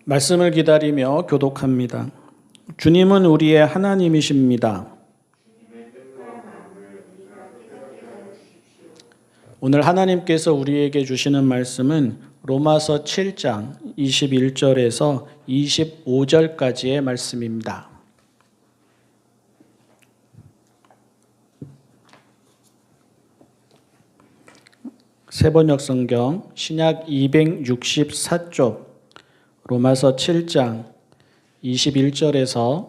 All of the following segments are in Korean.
말씀을 기다리며 교독합니다. 주님은 우리의 하나님이십니다. 오늘 하나님께서 우리에게 주시는 말씀은 로마서 7장 21절에서 25절까지의 말씀입니다. 세번역 성경 신약 264쪽 로마서 7장 21절에서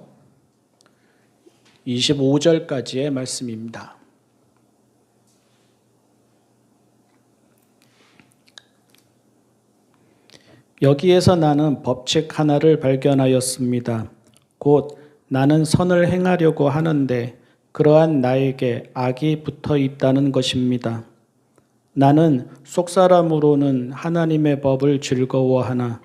25절까지의 말씀입니다. 여기에서 나는 법칙 하나를 발견하였습니다. 곧 나는 선을 행하려고 하는데 그러한 나에게 악이 붙어 있다는 것입니다. 나는 속사람으로는 하나님의 법을 즐거워하나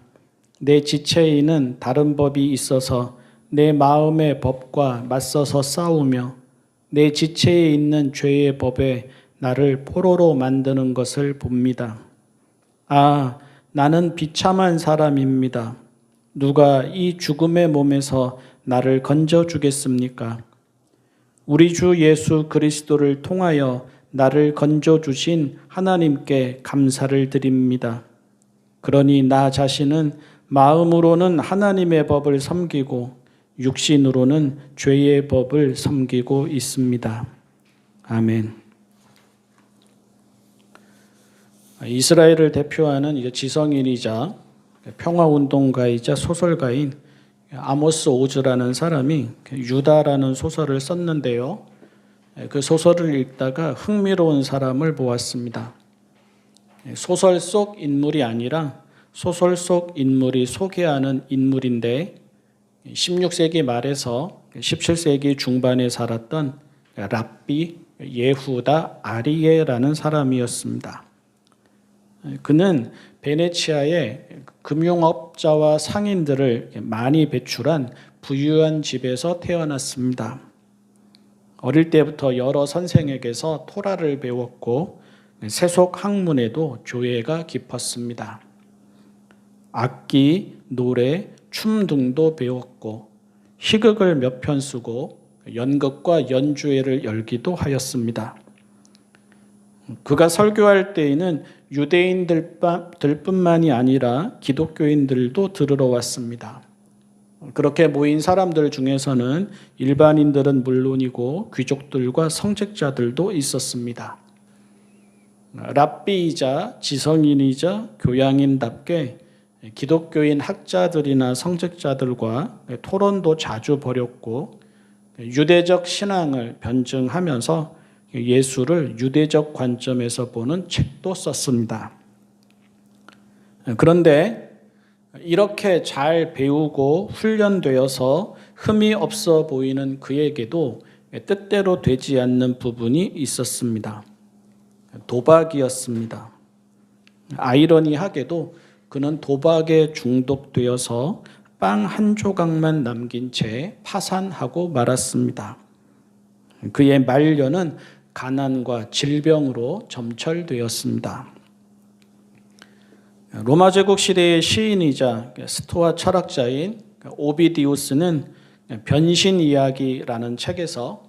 내 지체에는 다른 법이 있어서 내 마음의 법과 맞서서 싸우며 내 지체에 있는 죄의 법에 나를 포로로 만드는 것을 봅니다. 나는 비참한 사람입니다. 누가 이 죽음의 몸에서 나를 건져주겠습니까? 우리 주 예수 그리스도를 통하여 나를 건져주신 하나님께 감사를 드립니다. 그러니 나 자신은 마음으로는 하나님의 법을 섬기고 육신으로는 죄의 법을 섬기고 있습니다. 아멘. 이스라엘을 대표하는 지성인이자 평화운동가이자 소설가인 아모스 오즈라는 사람이 유다라는 소설을 썼는데요. 그 소설을 읽다가 흥미로운 사람을 보았습니다. 소설 속 인물이 아니라 소설 속 인물이 소개하는 인물인데 16세기 말에서 17세기 중반에 살았던 랍비 예후다 아리에라는 사람이었습니다. 그는 베네치아의 금융업자와 상인들을 많이 배출한 부유한 집에서 태어났습니다. 어릴 때부터 여러 선생에게서 토라를 배웠고 세속 학문에도 조예가 깊었습니다. 악기, 노래, 춤 등도 배웠고 희극을 몇 편 쓰고 연극과 연주회를 열기도 하였습니다. 그가 설교할 때에는 유대인들뿐만이 아니라 기독교인들도 들으러 왔습니다. 그렇게 모인 사람들 중에서는 일반인들은 물론이고 귀족들과 성직자들도 있었습니다. 랍비이자 지성인이자 교양인답게 기독교인 학자들이나 성직자들과 토론도 자주 벌였고 유대적 신앙을 변증하면서 예수를 유대적 관점에서 보는 책도 썼습니다. 그런데 이렇게 잘 배우고 훈련되어서 흠이 없어 보이는 그에게도 뜻대로 되지 않는 부분이 있었습니다. 도박이었습니다. 아이러니하게도 그는 도박에 중독되어서 빵 한 조각만 남긴 채 파산하고 말았습니다. 그의 말년은 가난과 질병으로 점철되었습니다. 로마 제국 시대의 시인이자 스토아 철학자인 오비디우스는 변신 이야기라는 책에서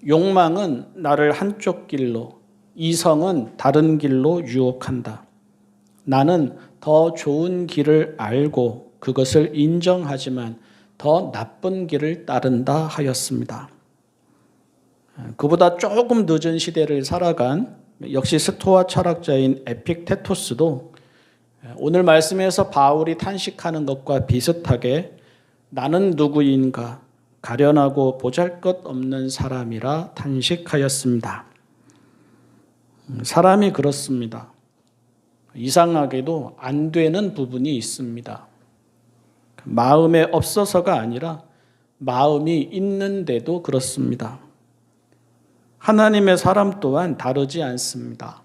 욕망은 나를 한쪽 길로, 이성은 다른 길로 유혹한다. 나는 더 좋은 길을 알고 그것을 인정하지만 더 나쁜 길을 따른다 하였습니다. 그보다 조금 늦은 시대를 살아간 역시 스토아 철학자인 에픽테토스도 오늘 말씀에서 바울이 탄식하는 것과 비슷하게 나는 누구인가 가련하고 보잘것없는 사람이라 탄식하였습니다. 사람이 그렇습니다. 이상하게도 안 되는 부분이 있습니다. 마음에 없어서가 아니라 마음이 있는데도 그렇습니다. 하나님의 사람 또한 다르지 않습니다.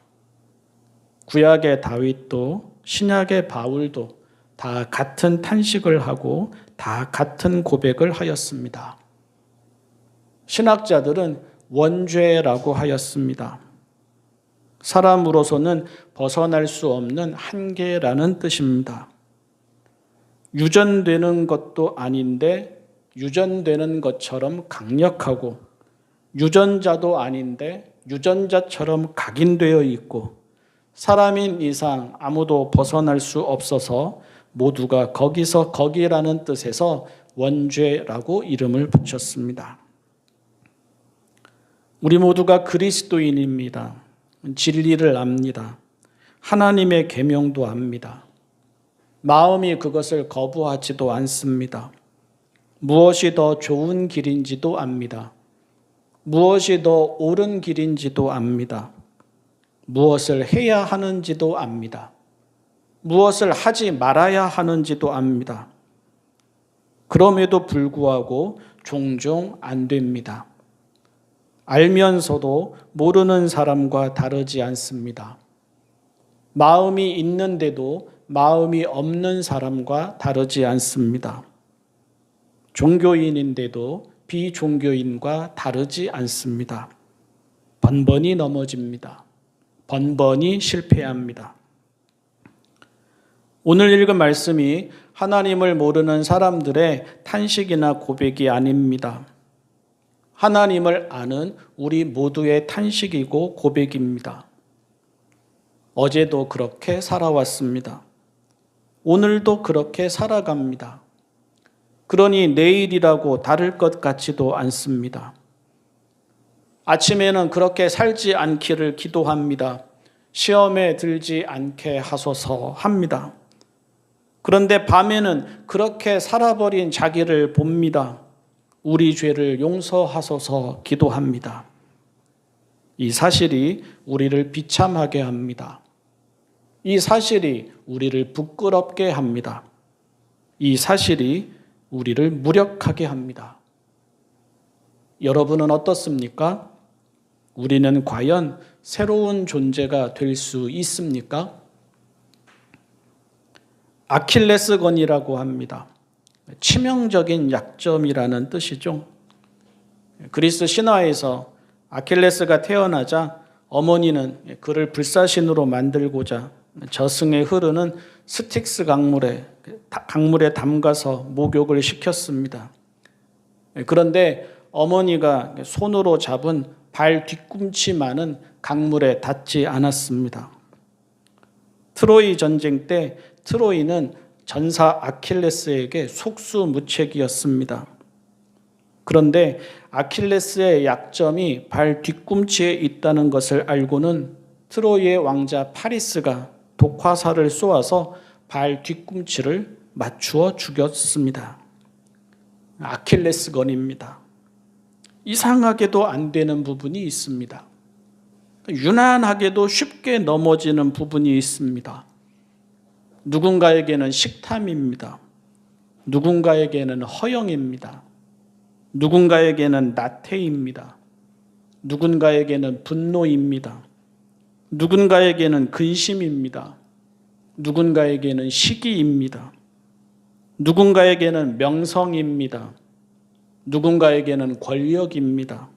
구약의 다윗도 신약의 바울도 다 같은 탄식을 하고 다 같은 고백을 하였습니다. 신학자들은 원죄라고 하였습니다. 사람으로서는 벗어날 수 없는 한계라는 뜻입니다. 유전되는 것도 아닌데 유전되는 것처럼 강력하고, 유전자도 아닌데 유전자처럼 각인되어 있고, 사람인 이상 아무도 벗어날 수 없어서 모두가 거기서 거기라는 뜻에서 원죄라고 이름을 붙였습니다. 우리 모두가 그리스도인입니다. 진리를 압니다. 하나님의 계명도 압니다. 마음이 그것을 거부하지도 않습니다. 무엇이 더 좋은 길인지도 압니다. 무엇이 더 옳은 길인지도 압니다. 무엇을 해야 하는지도 압니다. 무엇을 하지 말아야 하는지도 압니다. 그럼에도 불구하고 종종 안 됩니다. 알면서도 모르는 사람과 다르지 않습니다. 마음이 있는데도 마음이 없는 사람과 다르지 않습니다. 종교인인데도 비종교인과 다르지 않습니다. 번번이 넘어집니다. 번번이 실패합니다. 오늘 읽은 말씀이 하나님을 모르는 사람들의 탄식이나 고백이 아닙니다. 하나님을 아는 우리 모두의 탄식이고 고백입니다. 어제도 그렇게 살아왔습니다. 오늘도 그렇게 살아갑니다. 그러니 내일이라고 다를 것 같지도 않습니다. 아침에는 그렇게 살지 않기를 기도합니다. 시험에 들지 않게 하소서 합니다. 그런데 밤에는 그렇게 살아버린 자기를 봅니다. 우리 죄를 용서하소서 기도합니다. 이 사실이 우리를 비참하게 합니다. 이 사실이 우리를 부끄럽게 합니다. 이 사실이 우리를 무력하게 합니다. 여러분은 어떻습니까? 우리는 과연 새로운 존재가 될 수 있습니까? 아킬레스건이라고 합니다. 치명적인 약점이라는 뜻이죠. 그리스 신화에서 아킬레스가 태어나자 어머니는 그를 불사신으로 만들고자 저승에 흐르는 스틱스 강물에 담가서 목욕을 시켰습니다. 그런데 어머니가 손으로 잡은 발 뒤꿈치만은 강물에 닿지 않았습니다. 트로이 전쟁 때 트로이는 전사 아킬레스에게 속수무책이었습니다. 그런데 아킬레스의 약점이 발 뒤꿈치에 있다는 것을 알고는 트로이의 왕자 파리스가 독화살을 쏘아서 발 뒤꿈치를 맞추어 죽였습니다. 아킬레스건입니다. 이상하게도 안 되는 부분이 있습니다. 유난하게도 쉽게 넘어지는 부분이 있습니다. 누군가에게는 식탐입니다. 누군가에게는 허영입니다. 누군가에게는 나태입니다. 누군가에게는 분노입니다. 누군가에게는 근심입니다. 누군가에게는 시기입니다. 누군가에게는 명성입니다. 누군가에게는 권력입니다.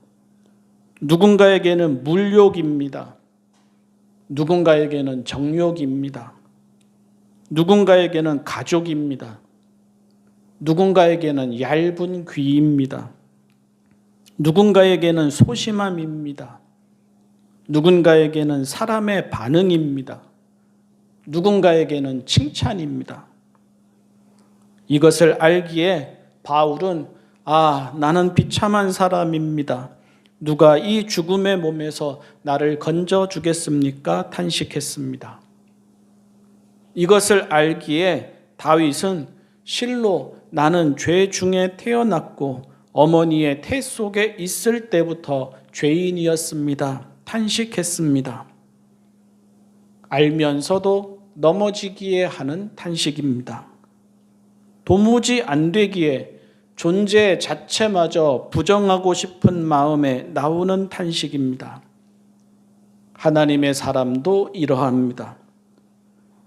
누군가에게는 물욕입니다. 누군가에게는 정욕입니다. 누군가에게는 가족입니다. 누군가에게는 얇은 귀입니다. 누군가에게는 소심함입니다. 누군가에게는 사람의 반응입니다. 누군가에게는 칭찬입니다. 이것을 알기에 바울은 나는 비참한 사람입니다. 누가 이 죽음의 몸에서 나를 건져주겠습니까? 탄식했습니다. 이것을 알기에 다윗은 실로 나는 죄 중에 태어났고 어머니의 태 속에 있을 때부터 죄인이었습니다. 탄식했습니다. 알면서도 넘어지기에 하는 탄식입니다. 도무지 안 되기에 존재 자체마저 부정하고 싶은 마음에 나오는 탄식입니다. 하나님의 사람도 이러합니다.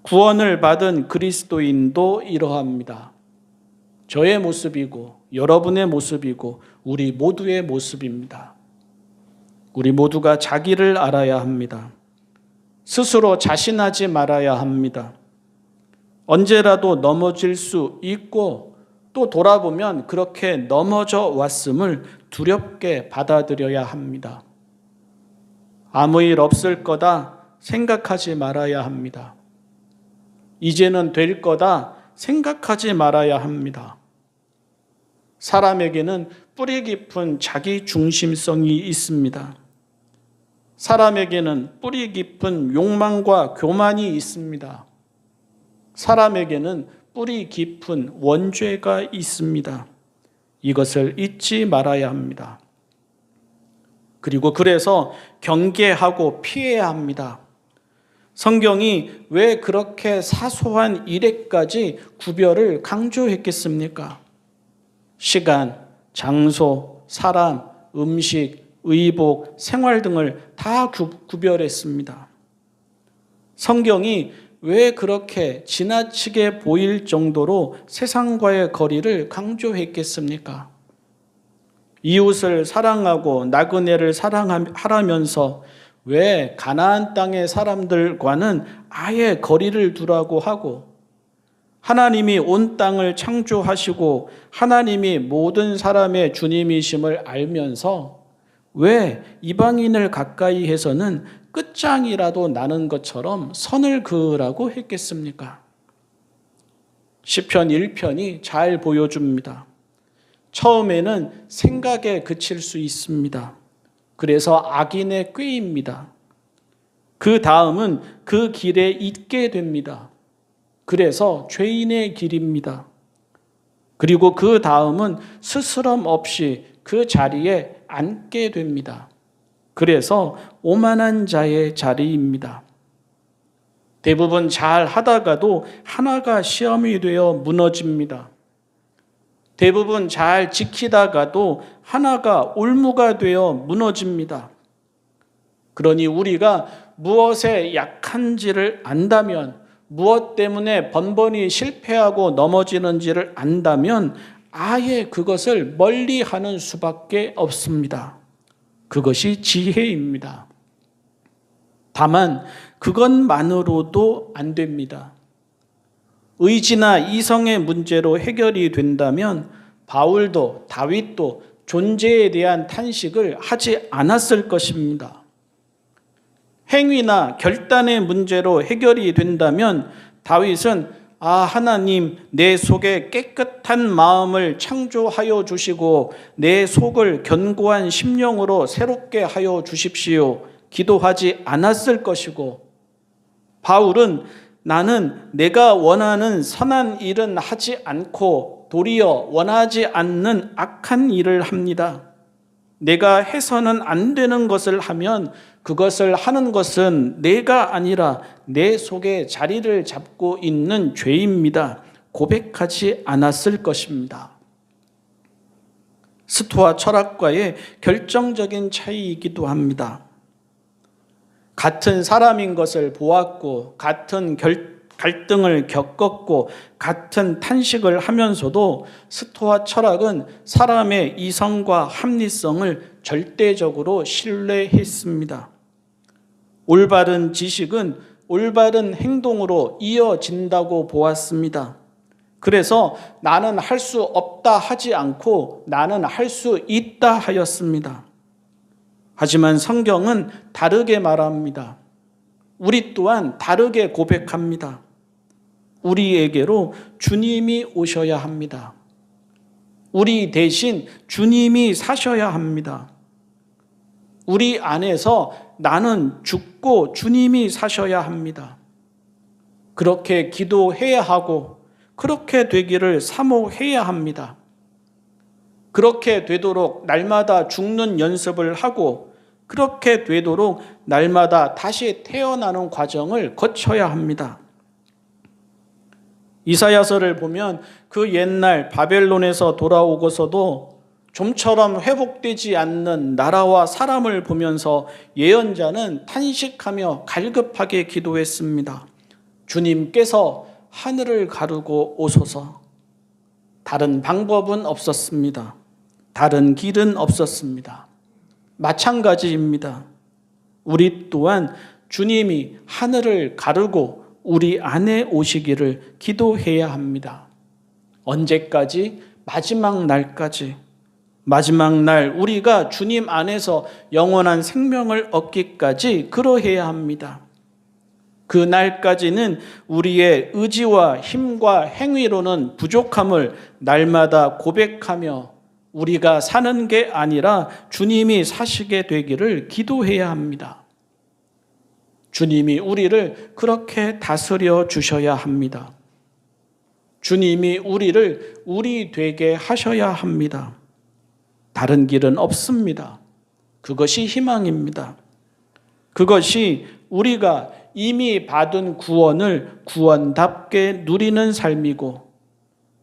구원을 받은 그리스도인도 이러합니다. 저의 모습이고 여러분의 모습이고 우리 모두의 모습입니다. 우리 모두가 자기를 알아야 합니다. 스스로 자신하지 말아야 합니다. 언제라도 넘어질 수 있고 또 돌아보면 그렇게 넘어져 왔음을 두렵게 받아들여야 합니다. 아무 일 없을 거다 생각하지 말아야 합니다. 이제는 될 거다 생각하지 말아야 합니다. 사람에게는 뿌리 깊은 자기 중심성이 있습니다. 사람에게는 뿌리 깊은 욕망과 교만이 있습니다. 사람에게는 뿌리 깊은 원죄가 있습니다. 이것을 잊지 말아야 합니다. 그리고 그래서 경계하고 피해야 합니다. 성경이 왜 그렇게 사소한 일에까지 구별을 강조했겠습니까? 시간, 장소, 사람, 음식, 의복, 생활 등을 다 구별했습니다. 성경이 왜 그렇게 지나치게 보일 정도로 세상과의 거리를 강조했겠습니까? 이웃을 사랑하고 나그네를 사랑하라면서 왜 가나안 땅의 사람들과는 아예 거리를 두라고 하고, 하나님이 온 땅을 창조하시고 하나님이 모든 사람의 주님이심을 알면서 왜 이방인을 가까이 해서는 끝장이라도 나는 것처럼 선을 그으라고 했겠습니까? 시편 1편이 잘 보여줍니다. 처음에는 생각에 그칠 수 있습니다. 그래서 악인의 꾀입니다. 그 다음은 그 길에 있게 됩니다. 그래서 죄인의 길입니다. 그리고 그 다음은 스스럼 없이 그 자리에 앉게 됩니다. 그래서 오만한 자의 자리입니다. 대부분 잘 하다가도 하나가 시험이 되어 무너집니다. 대부분 잘 지키다가도 하나가 올무가 되어 무너집니다. 그러니 우리가 무엇에 약한지를 안다면, 무엇 때문에 번번이 실패하고 넘어지는지를 안다면 아예 그것을 멀리하는 수밖에 없습니다. 그것이 지혜입니다. 다만 그것만으로도 안 됩니다. 의지나 이성의 문제로 해결이 된다면 바울도 다윗도 존재에 대한 탄식을 하지 않았을 것입니다. 행위나 결단의 문제로 해결이 된다면 다윗은 하나님, 내 속에 깨끗한 마음을 창조하여 주시고 내 속을 견고한 심령으로 새롭게 하여 주십시오. 기도하지 않았을 것이고, 바울은 나는 내가 원하는 선한 일은 하지 않고 도리어 원하지 않는 악한 일을 합니다. 내가 해서는 안 되는 것을 하면 그것을 하는 것은 내가 아니라 내 속에 자리를 잡고 있는 죄입니다. 고백하지 않았을 것입니다. 스토아 철학과의 결정적인 차이이기도 합니다. 같은 사람인 것을 보았고 같은 갈등을 겪었고 같은 탄식을 하면서도 스토아 철학은 사람의 이성과 합리성을 절대적으로 신뢰했습니다. 올바른 지식은 올바른 행동으로 이어진다고 보았습니다. 그래서 나는 할 수 없다 하지 않고 나는 할 수 있다 하였습니다. 하지만 성경은 다르게 말합니다. 우리 또한 다르게 고백합니다. 우리에게로 주님이 오셔야 합니다. 우리 대신 주님이 사셔야 합니다. 우리 안에서 나는 죽고 주님이 사셔야 합니다. 그렇게 기도해야 하고 그렇게 되기를 사모해야 합니다. 그렇게 되도록 날마다 죽는 연습을 하고 그렇게 되도록 날마다 다시 태어나는 과정을 거쳐야 합니다. 이사야서를 보면 그 옛날 바벨론에서 돌아오고서도 좀처럼 회복되지 않는 나라와 사람을 보면서 예언자는 탄식하며 갈급하게 기도했습니다. 주님께서 하늘을 가르고 오소서. 다른 방법은 없었습니다. 다른 길은 없었습니다. 마찬가지입니다. 우리 또한 주님이 하늘을 가르고 우리 안에 오시기를 기도해야 합니다. 언제까지? 마지막 날까지. 마지막 날 우리가 주님 안에서 영원한 생명을 얻기까지 그러해야 합니다. 그 날까지는 우리의 의지와 힘과 행위로는 부족함을 날마다 고백하며 우리가 사는 게 아니라 주님이 사시게 되기를 기도해야 합니다. 주님이 우리를 그렇게 다스려 주셔야 합니다. 주님이 우리를 우리 되게 하셔야 합니다. 다른 길은 없습니다. 그것이 희망입니다. 그것이 우리가 이미 받은 구원을 구원답게 누리는 삶이고,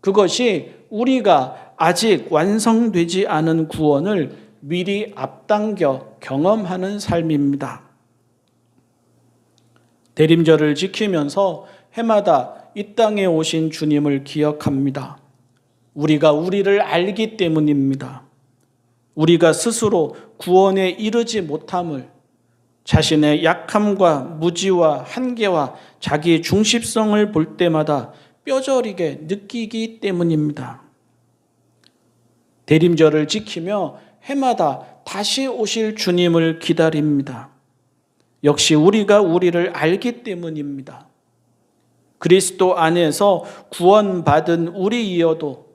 그것이 우리가 아직 완성되지 않은 구원을 미리 앞당겨 경험하는 삶입니다. 대림절을 지키면서 해마다 이 땅에 오신 주님을 기억합니다. 우리가 우리를 알기 때문입니다. 우리가 스스로 구원에 이르지 못함을, 자신의 약함과 무지와 한계와 자기 중심성을 볼 때마다 뼈저리게 느끼기 때문입니다. 대림절을 지키며 해마다 다시 오실 주님을 기다립니다. 역시 우리가 우리를 알기 때문입니다. 그리스도 안에서 구원받은 우리이어도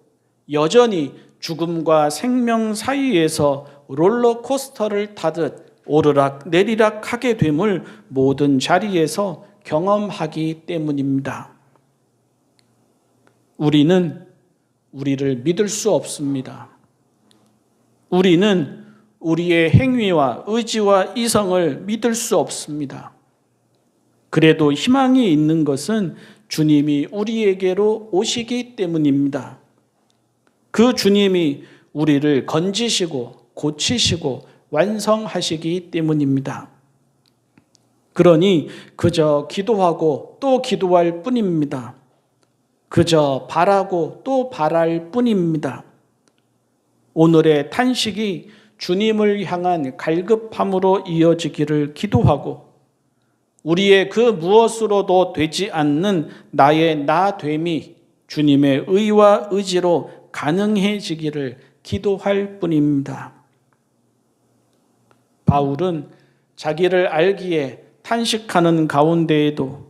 여전히 죽음과 생명 사이에서 롤러코스터를 타듯 오르락 내리락 하게 됨을 모든 자리에서 경험하기 때문입니다. 우리는 우리를 믿을 수 없습니다. 우리는 우리의 행위와 의지와 이성을 믿을 수 없습니다. 그래도 희망이 있는 것은 주님이 우리에게로 오시기 때문입니다. 그 주님이 우리를 건지시고 고치시고 완성하시기 때문입니다. 그러니 그저 기도하고 또 기도할 뿐입니다. 그저 바라고 또 바랄 뿐입니다. 오늘의 탄식이 주님을 향한 갈급함으로 이어지기를 기도하고, 우리의 그 무엇으로도 되지 않는 나의 나됨이 주님의 의와 의지로 가능해지기를 기도할 뿐입니다. 바울은 자기를 알기에 탄식하는 가운데에도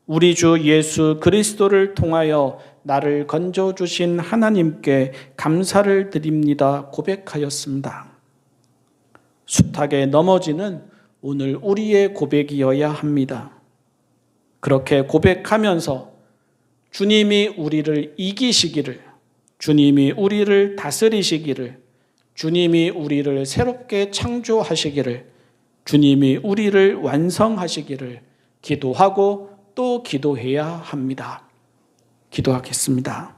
우리 주 예수 그리스도를 통하여 나를 건져주신 하나님께 감사를 드립니다 고백하였습니다. 숱하게 넘어지는 오늘 우리의 고백이어야 합니다. 그렇게 고백하면서 주님이 우리를 이기시기를, 주님이 우리를 다스리시기를, 주님이 우리를 새롭게 창조하시기를, 주님이 우리를 완성하시기를 기도하고 또 기도해야 합니다. 기도하겠습니다.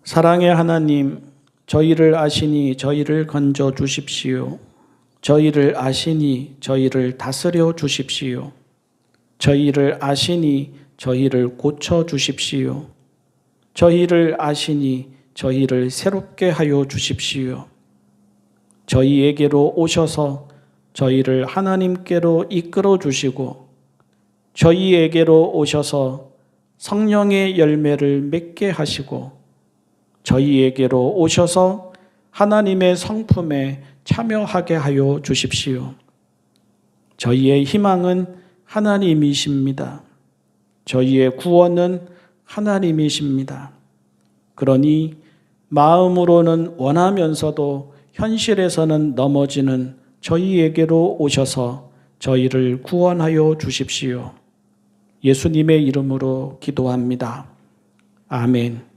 사랑의 하나님, 저희를 아시니 저희를 건져 주십시오. 저희를 아시니 저희를 다스려 주십시오. 저희를 아시니 저희를 고쳐 주십시오. 저희를 아시니 저희를 새롭게 하여 주십시오. 저희에게로 오셔서 저희를 하나님께로 이끌어 주시고, 저희에게로 오셔서 성령의 열매를 맺게 하시고, 저희에게로 오셔서 하나님의 성품에 참여하게 하여 주십시오. 저희의 희망은 하나님이십니다. 저희의 구원은 하나님이십니다. 그러니 마음으로는 원하면서도 현실에서는 넘어지는 저희에게로 오셔서 저희를 구원하여 주십시오. 예수님의 이름으로 기도합니다. 아멘.